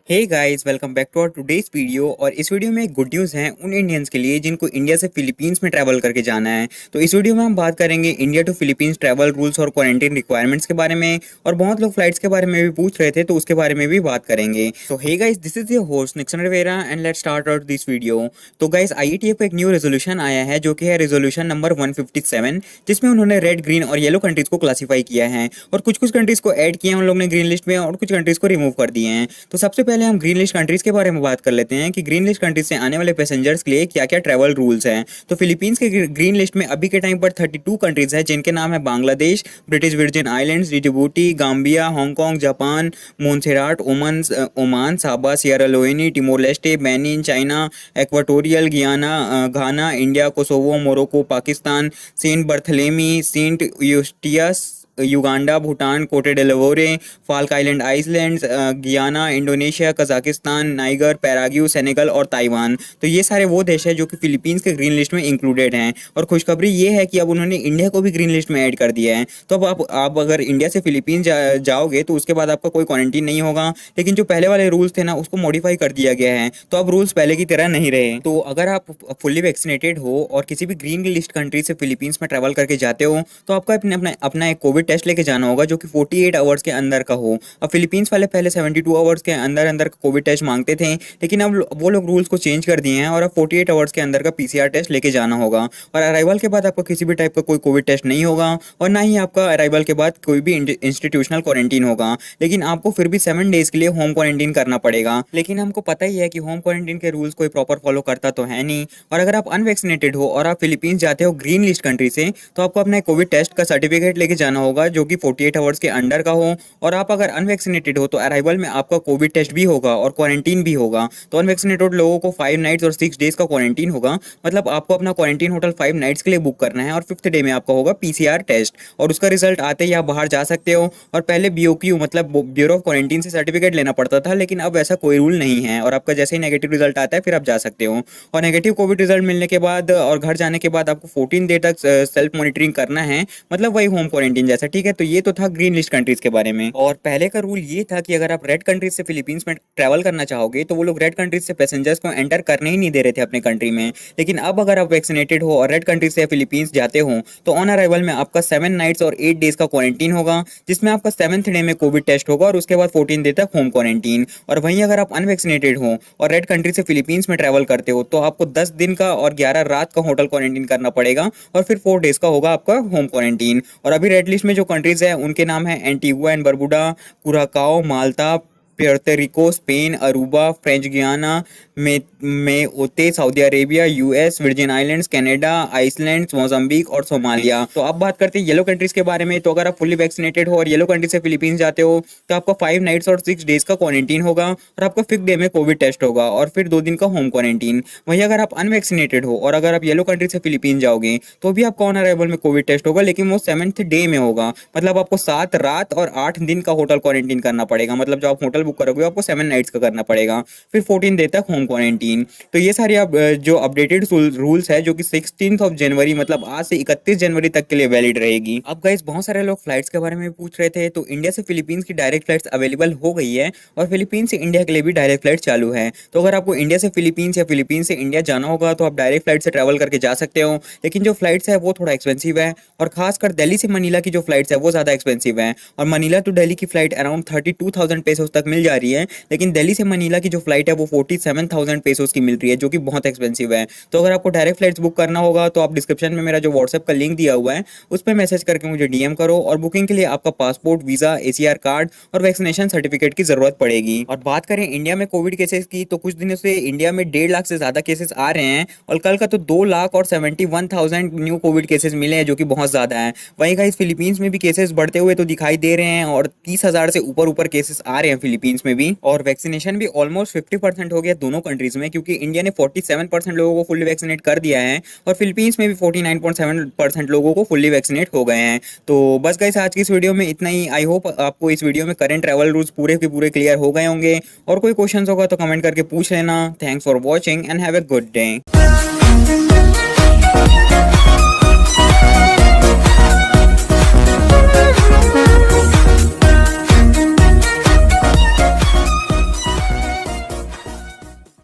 Hey guys, welcome back to our today's video. और इस video में एक गुड न्यूज़ है उन इंडियंस के लिए जिनको इंडिया से फिलीपींस में ट्रैवल करके जाना है। तो इस वीडियो में हम बात करेंगे India to Philippines travel rules और क्वारंटाइन रिक्वायरमेंट्स के बारे में। और बहुत लोग फ्लाइट्स के बारे में भी पूछ रहे थे, तो उसके बारे में भी बात करेंगे। तो hey guys, this is your host Nixon Rivera and let's start out this video. तो गाइस, आईएटीएफ का एक न्यू रेजोल्यूशन आया है जो कि है रेजोल्यूशन नंबर 157, जिसमें उन्होंने रेड, ग्रीन और येलो कंट्रीज को क्लासीफाई किया है और कुछ कुछ कंट्रीज को ऐड किया है उन लोगों ने ग्रीन लिस्ट में, और कुछ कंट्रीज को रिमूव कर दिए हैं। तो सबसे पहले हम ग्रीन लिस्ट कंट्रीज के बारे में बात कर लेते हैं कि ग्रीन लिस्ट कंट्रीज से आने वाले पैसेंजर्स के लिए क्या क्या ट्रैवल रूल्स हैं। तो फिलीपींस के ग्रीन लिस्ट में अभी के टाइम पर 32 कंट्रीज हैं, जिनके नाम है Bangladesh, British Virgin Islands, Djibouti, Gambia, Hong Kong, Japan, Montserrat, Oman, Saba, Sierra Leone, Timor Leste, Benin, China, Equatorial Guinea, Ghana, India, Kosovo, Morocco, Pakistan, Saint Barthelemy, Saint Eustatius, Uganda, Bhutan, Cote d'Ivoire, Falkland Islands, Guyana, Indonesia, Kazakhstan, Niger, Paraguay, Senegal और Taiwan. तो ये सारे वो देश हैं जो कि Philippines के ग्रीन लिस्ट में इंक्लूडेड हैं। और खुशखबरी ये है कि अब उन्होंने इंडिया को भी ग्रीन लिस्ट में ऐड कर दिया है। तो अब आप अगर इंडिया से फिलीपींस जाओगे तो उसके बाद आपका कोई क्वारंटीन नहीं होगा, लेकिन जो पहले वाले रूल्स थे ना, उसको मॉडिफाई कर दिया गया है। तो अब रूल्स पहले की तरह नहीं रहे। तो अगर आप फुल्ली वैक्सीनेटेड हो और किसी भी ग्रीन लिस्ट कंट्री से फिलीपींस में ट्रैवल करके जाते हो, तो आपको अपना एक कोविड टेस्ट लेके जाना होगा जो कि 48 आवर्स के अंदर का हो। अब फिलीपींस वाले पहले 72 आवर्स के अंदर अंदर का कोविड टेस्ट मांगते थे, लेकिन अब वो लोग रूल्स को चेंज कर दिए हैं और अब 48 आवर्स के अंदर का पीसीआर टेस्ट लेके जाना होगा। और अराइवल के बाद आपका किसी भी टाइप का कोई कोविड टेस्ट नहीं होगा, और ना ही आपका अराइवल के बाद कोई भी इंस्टीट्यूशनल क्वारंटीन होगा। लेकिन आपको फिर भी 7 डेज के लिए होम क्वारंटीन करना पड़ेगा। लेकिन हमको पता ही है कि होम क्वारंटीन के रूल्स कोई प्रॉपर फॉलो करता तो है नहीं। और अगर आप अनवैक्सीनेटेड हो और आप फिलीपींस जाते हो ग्रीन लिस्ट कंट्री से, तो आपको अपना कोविड टेस्ट का सर्टिफिकेट लेके जाना होगा जो कि 48 आवर्स के अंडर का हो। और आप अगर अनवैक्सीनेटेड हो तो अराइवल में आपका कोविड टेस्ट भी होगा और क्वारंटीन भी होगा। तो अनवैक्सीनेटेड लोगों को 5 नाइट्स और 6 डेज का क्वारंटीन होगा। मतलब आपको अपना क्वारंटीन होटल 5 नाइट्स के लिए बुक करना है और 5th डे में आपका होगा पीसीआर टेस्ट, और उसका रिजल्ट आते ही आप बाहर जा सकते हो। और पहले बीओक्यू मतलब ब्यूरो ऑफ क्वारंटीन से सर्टिफिकेट लेना पड़ता था, लेकिन अब ऐसा कोई रूल नहीं है और आपका जैसे ही नेगेटिव रिजल्ट आता है फिर आप जा सकते हो। और नेगेटिव कोविड रिजल्ट मिलने के बाद और घर जाने के बाद आपको 14 डे तक सेल्फ मॉनिटरिंग करना है, मतलब वही होम क्वारंटीन जैसा। ठीक है, तो ये तो था ग्रीन लिस्ट कंट्रीज के बारे में। और पहले का रूल ये था कि अगर आप रेड कंट्रीज से फिलीपींस में ट्रैवल करना चाहोगे तो वो लोग रेड कंट्रीज से पैसेंजर्स को एंटर करने ही नहीं दे रहे थे अपने कंट्री में। लेकिन अब अगर आप वैक्सीनेटेड हो और रेड कंट्रीज से फिलीपींस जाते हो, तो ऑन अराइवल में आपका 7 नाइट्स और 8 डेज का क्वारंटीन होगा, जिसमें आपका 7th डे में कोविड टेस्ट होगा और उसके बाद 14 डे तक होम क्वारंटीन। और वहीं अगर आप अनवैक्सीनेटेड हो और रेड कंट्री से फिलीपींस में ट्रैवल करते हो, तो आपको 10 दिन का और 11 रात का होटल क्वारंटीन करना पड़ेगा और फिर 4 डेज का होगा आपका होम क्वारंटीन। और अभी रेड लिस्ट में जो कंट्रीज है उनके नाम है Antigua and Barbuda, Curacao, Malta, Puerto Spain, Aruba, French Guiana, Mayotte, Saudi Arabia, US, Virgin Islands, Canada, Iceland, Mozambique और सोमालिया। तो अब बात करते हैं येलो कंट्रीज के बारे में। तो अगर आप फुली वैक्सीनेटेड हो और येलो कंट्री से फिलीपींस जाते हो, तो आपका 5 नाइट्स और 6 डेज का क्वारंटीन होगा और आपका 5th डे में कोविड टेस्ट होगा और फिर 2 दिन का होम क्वारंटीन। वहीं अगर आप अनवैक्सीनेटेड हो और अगर आप येलो कंट्री से फिलीपींस जाओगे, तो भी आपका ऑन अराइवल में कोविड टेस्ट होगा, लेकिन वो 7th डे में होगा। मतलब आपको 7 रात और 8 दिन का होटल क्वारंटीन करना पड़ेगा। मतलब जो आप होटल बुक करोगे आपको 7 नाइट्स का करना पड़ेगा, फिर 14 डे तक होम क्वारंटीन। तो ये सारे आप जो अपडेटेड रूल्स है जो कि 16 जनवरी मतलब आज से 31 जनवरी तक के लिए वैलिड रहेगी। अब गाइस, बहुत सारे लोग फ्लाइट्स के बारे में पूछ रहे थे। तो इंडिया से फिलीपींस की डायरेक्ट फ्लाइट्स अवेलेबल हो गई है और फिलीपींस से इंडिया के लिए भी डायरेक्ट फ्लाइट चालू है। तो अगर आपको इंडिया से फिलीपींस या फिलीपींस से इंडिया जाना होगा तो आप डायरेक्ट फ्लाइट से ट्रैवल करके जा सकते हो। लेकिन जो फ्लाइट्स है वो थोड़ा एक्सपेंसिव है, और खासकर दिल्ली से मनीला की जो फ्लाइट्स है वो ज्यादा एक्सपेंसिव है। और मनीला टू दिल्ली की फ्लाइट अराउंड 32,000 पेसोस तक मिल जा रही है, लेकिन दिल्ली से मनीला की जो फ्लाइट है वो 47,000 पेसोस की मिल रही है, जो कि बहुत एक्सपेंसिव है। तो अगर आपको डायरेक्ट फ्लाइट्स बुक करना होगा तो आप डिस्क्रिप्शन में मेरा जो व्हाट्सएप का लिंक दिया हुआ है उस पर मैसेज करके मुझे डीएम करो, और बुकिंग के लिए आपका पासपोर्ट, वीजा, एसीआर कार्ड और वैक्सीनेशन सर्टिफिकेट की जरूरत पड़ेगी। और बात करें इंडिया में कोविड केसेस की, तो कुछ दिनों से इंडिया में 1.5 लाख से ज्यादा केसेस आ रहे हैं, और कल का तो 2,71,000 न्यू कोविड केसेस मिले हैं, जो कि बहुत ज्यादा है। वहीं गाइस, फिलीपींस में भी केसेस बढ़ते हुए तो दिखाई दे रहे हैं और 30,000 से ऊपर केसेस आ रहे हैं फिलीपींस में भी। और वैक्सीनेशन भी ऑलमोस्ट 50% हो गया दोनों कंट्रीज में, क्योंकि इंडिया ने 47% लोगों को फुल्ली वैक्सीनेट कर दिया है और फिलीपींस में भी 49.7% लोगों को फुल्ली वैक्सीनेट हो गए हैं। तो बस गाइस, आज की इस वीडियो में इतना ही। आई होप आपको इस वीडियो में करंट ट्रैवल रूल्स पूरे के पूरे क्लियर हो गए होंगे, और कोई क्वेश्चंस होगा तो कमेंट करके पूछ लेना। Thanks for watching and have a good day.